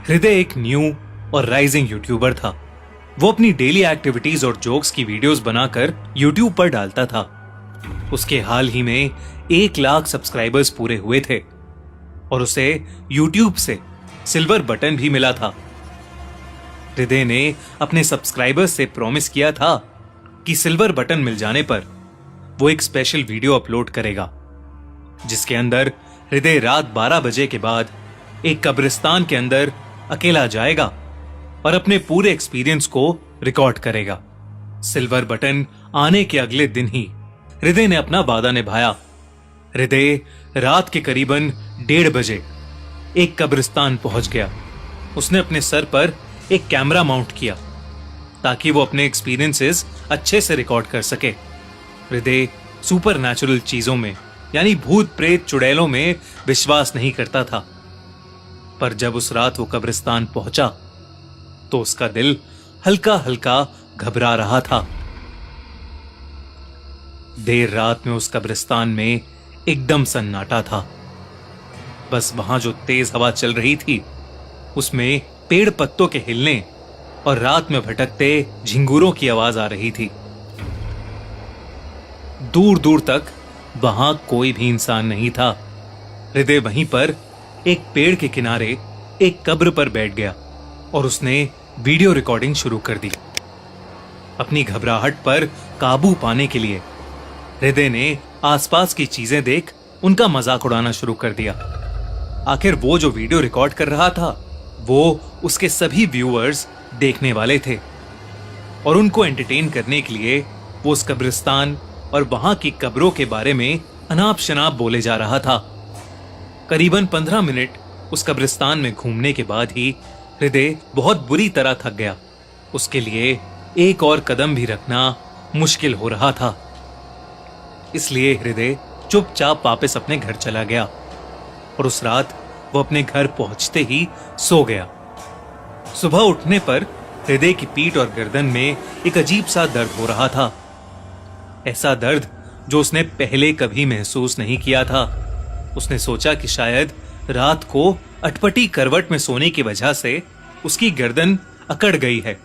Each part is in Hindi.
हृदय एक न्यू और राइजिंग यूट्यूबर था। वो अपनी डेली एक्टिविटीज और जोक्स की वीडियोस बनाकर यूट्यूब पर डालता था। उसके हाल ही में 1 लाख सब्सक्राइबर्स पूरे हुए थे और उसे यूट्यूब से सिल्वर बटन भी मिला था। हृदय ने अपने सब्सक्राइबर्स से प्रॉमिस किया था कि सिल्वर बटन मिल जाने पर वो एक स्पेशल वीडियो अपलोड करेगा, जिसके अंदर हृदय रात 12 बजे के बाद एक कब्रिस्तान के अंदर अकेला जाएगा और अपने पूरे एक्सपीरियंस को रिकॉर्ड करेगा। सिल्वर बटन आने के अगले दिन ही हृदय ने अपना वादा निभाया। हृदय रात के करीबन 1:30 बजे एक कब्रिस्तान पहुंच गया। उसने अपने सर पर एक कैमरा माउंट किया ताकि वो अपने एक्सपीरियंसेस अच्छे से रिकॉर्ड कर सके। हृदय सुपरनैचुरल चीजों में यानी भूत प्रेत चुड़ैलों में विश्वास नहीं करता था, पर जब उस रात वो कब्रिस्तान पहुंचा तो उसका दिल हल्का हल्का घबरा रहा था। देर रात में उस कब्रिस्तान में एकदम सन्नाटा था। बस वहां जो तेज हवा चल रही थी उसमें पेड़ पत्तों के हिलने और रात में भटकते झिंगुरों की आवाज आ रही थी। दूर दूर तक वहां कोई भी इंसान नहीं था। हृदय वहीं पर एक पेड़ के किनारे एक कब्र पर बैठ गया और उसने वीडियो रिकॉर्डिंग शुरू कर दी। अपनी घबराहट पर काबू पाने के लिए हृदय ने आसपास की चीजें देख उनका मजाक उड़ाना शुरू कर दिया। आखिर वो जो वीडियो रिकॉर्ड कर रहा था वो उसके सभी व्यूअर्स देखने वाले थे और उनको एंटरटेन करने के लिए वो उस कब्रिस्तान और वहां की कब्रों के बारे में अनाप शनाप बोले जा रहा था। करीबन 15 मिनट उस कब्रिस्तान में घूमने के बाद ही हृदय बहुत बुरी तरह थक गया। उसके लिए एक और कदम भी रखना मुश्किल हो रहा था। इसलिए हृदय चुपचाप वापस अपने घर चला गया और उस रात वो अपने घर पहुंचते ही सो गया। सुबह उठने पर हृदय की पीठ और गर्दन में एक अजीब सा दर्द हो रहा था। ऐसा दर्द जो उसने पहले कभी महसूस नहीं किया था। उसने सोचा कि शायद रात को अटपटी करवट में सोने की वजह से उसकी गर्दन अकड़ गई है,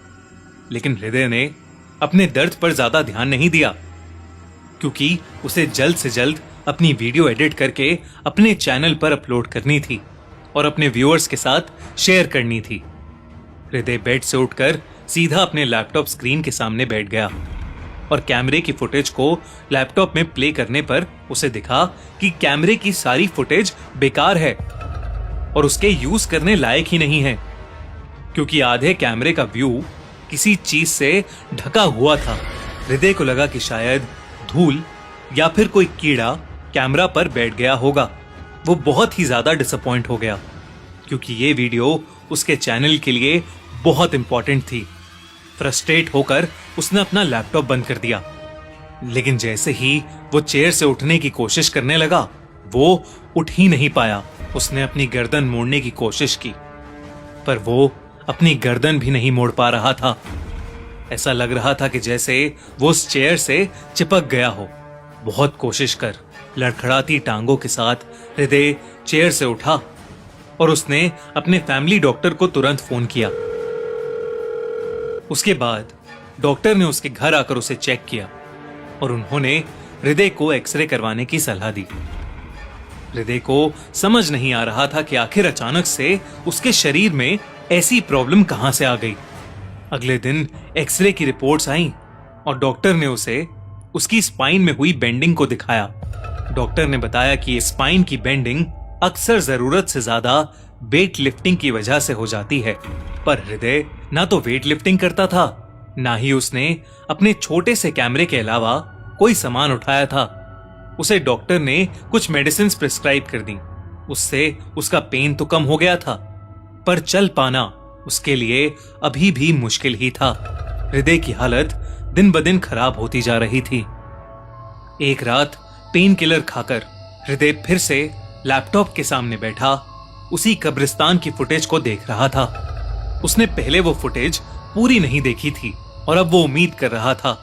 लेकिन हृदय ने अपने दर्द पर ज्यादा ध्यान नहीं दिया क्योंकि उसे जल्द से जल्द अपनी वीडियो एडिट करके अपने चैनल पर अपलोड करनी थी और अपने व्यूअर्स के साथ शेयर करनी थी। हृदय बेड से उठकर सीधा अपने लैपटॉप स्क्रीन के सामने बैठ गया और कैमरे की फुटेज को लैपटॉप में प्ले करने पर उसे दिखा कि कैमरे की सारी फुटेज बेकार है और उसके यूज करने लायक ही नहीं है, क्योंकि आधे कैमरे का व्यू किसी चीज से ढका हुआ था। हृदय को लगा कि शायद धूल या फिर कोई कीड़ा कैमरा पर बैठ गया होगा। वो बहुत ही ज्यादा डिसअपॉइंट हो गया क्योंकि ये वीडियो उसके चैनल के लिए बहुत इंपॉर्टेंट थी। फ्रस्ट्रेट होकर उसने अपना लैपटॉप बंद कर दिया, लेकिन जैसे ही वो चेयर से उठने की कोशिश करने लगा वो उठ ही नहीं पाया। उसने अपनी गर्दन मोड़ने की कोशिश की पर वो अपनी गर्दन भी नहीं मोड़ पा रहा था। ऐसा लग रहा था कि जैसे वो उस चेयर से चिपक गया हो। बहुत कोशिश कर लड़खड़ाती टांगों के साथ हृदय चेयर से उठा और उसने अपने फैमिली डॉक्टर को तुरंत फोन किया। उसके बाद डॉक्टर ने उसके घर आकर उसे चेक किया और उन्होंने हृदय को एक्सरे करवाने की सलाह दी। हृदय को समझ नहीं आ रहा था कि आखिर अचानक से उसके शरीर में ऐसी प्रॉब्लम कहां से आ गई। अगले दिन एक्सरे की रिपोर्ट्स आईं और डॉक्टर ने उसे उसकी स्पाइन में हुई बेंडिंग को दिखाया। डॉक्टर ने बताया कि स्पाइन की बेंडिंग अक्सर जरूरत से ज्यादा वेट लिफ्टिंग की वजह से हो जाती है, पर हृदय ना तो वेट लिफ्टिंग करता था ना ही उसने अपने छोटे से कैमरे के अलावा कोई सामान उठाया था। उसे डॉक्टर ने कुछ मेडिसिन प्रिस्क्राइब कर दी। उससे उसका पेन तो कम हो गया था, पर चल पाना उसके लिए अभी भी मुश्किल ही था। हृदय की हालत दिन ब दिन खराब होती जा रही थी। एक रात पेन किलर खाकर हृदय फिर से लैपटॉप के सामने बैठा उसी कब्रिस्तान की फुटेज को देख रहा था। उसने पहले वो फुटेज पूरी नहीं देखी थी और अब वो उम्मीद कर रहा था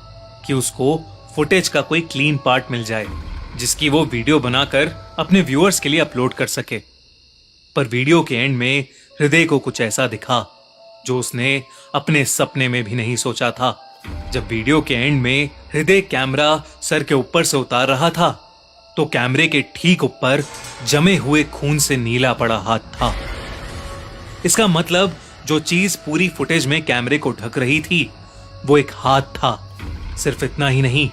कि उसको फुटेज का कोई क्लीन पार्ट मिल जाए जिसकी वो वीडियो बनाकर अपने व्यूअर्स के लिए अपलोड कर सके। पर वीडियो के एंड में हृदय को कुछ ऐसा दिखा जो उसने अपने सपने में भी नहीं सोचा था। जब वीडियो के एंड में हृदय कैमरा सर के ऊपर से उतार रहा था तो कैमरे के ठीक ऊपर जमे हुए खून से नीला पड़ा हाथ था। इसका मतलब जो चीज पूरी फुटेज में कैमरे को ढक रही थी वो एक हाथ था। सिर्फ इतना ही नहीं,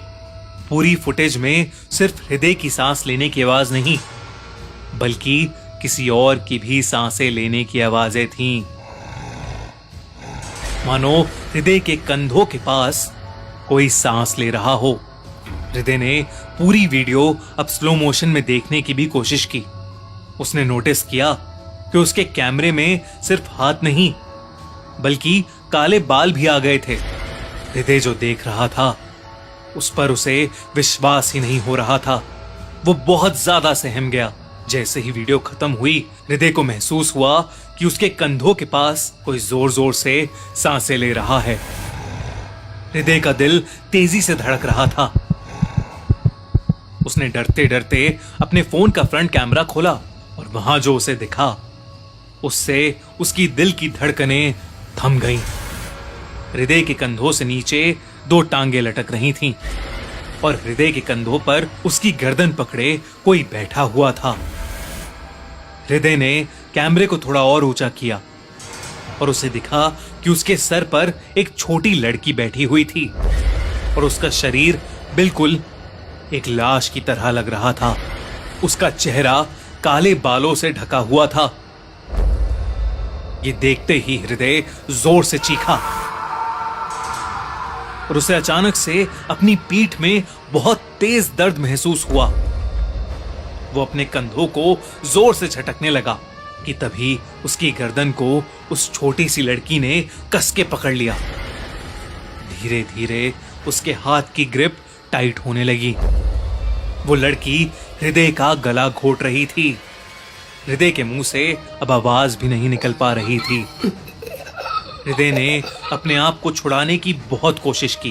पूरी फुटेज में सिर्फ हृदय की सांस लेने की आवाज नहीं बल्कि किसी और की भी सांसें लेने की आवाजें थीं। मानो हृदय के कंधों के पास कोई सांस ले रहा हो। हृदय ने पूरी वीडियो अब स्लो मोशन में देखने की भी कोशिश की। उसने नोटिस किया कि उसके कैमरे में सिर्फ हाथ नहीं बल्कि काले बाल भी आ गए थे। हृदय जो देख रहा था उस पर उसे विश्वास ही नहीं हो रहा था। वो बहुत ज्यादा सहम गया। जैसे ही वीडियो खत्म हुई हृदय को महसूस हुआ कि उसके कंधों के पास कोई जोर जोर से सांसें ले रहा है। हृदय का दिल तेजी से धड़क रहा था। उसने डरते डरते अपने फोन का फ्रंट कैमरा खोला और वहां जो उसे दिखा उससे उसकी दिल की धड़कनें थम गईं। हृदय के कंधों से नीचे 2 टांगे लटक रही थीं और हृदय के कंधों पर उसकी गर्दन पकड़े कोई बैठा हुआ था। हृदय ने कैमरे को थोड़ा और ऊंचा किया और उसे दिखा कि उसके सर पर एक छोटी लड़की बैठी हुई थी और उसका शरीर बिल्कुल एक लाश की तरह लग रहा था। उसका चेहरा काले बालों से ढका हुआ था। ये देखते ही हृदय जोर से चीखा और उसे अचानक से अपनी पीठ में बहुत तेज दर्द महसूस हुआ। वो अपने कंधों को जोर से झटकने लगा कि तभी उसकी गर्दन को उस छोटी सी लड़की ने कस के पकड़ लिया। धीरे धीरे उसके हाथ की ग्रिप टाइट होने लगी। वो लड़की हृदय का गला घोट रही थी। हृदय के मुंह से अब आवाज भी नहीं निकल पा रही थी। हृदय ने अपने आप को छुड़ाने की बहुत कोशिश की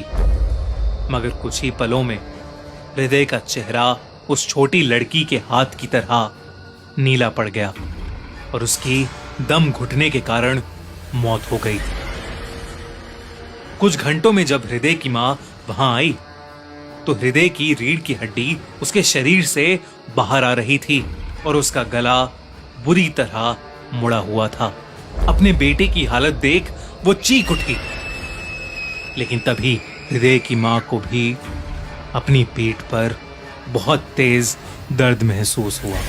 मगर कुछ ही पलों में हृदय का चेहरा उस छोटी लड़की के हाथ की तरह नीला पड़ गया और उसकी दम घुटने के कारण मौत हो गई। कुछ घंटों में जब हृदय की मां वहां आई तो हृदय की रीढ़ की हड्डी उसके शरीर से बाहर आ रही थी और उसका गला बुरी तरह मुड़ा हुआ था। अपने बेटे की हालत देख वो चीख उठी लेकिन तभी हृदय की मां को भी अपनी पीठ पर बहुत तेज दर्द महसूस हुआ।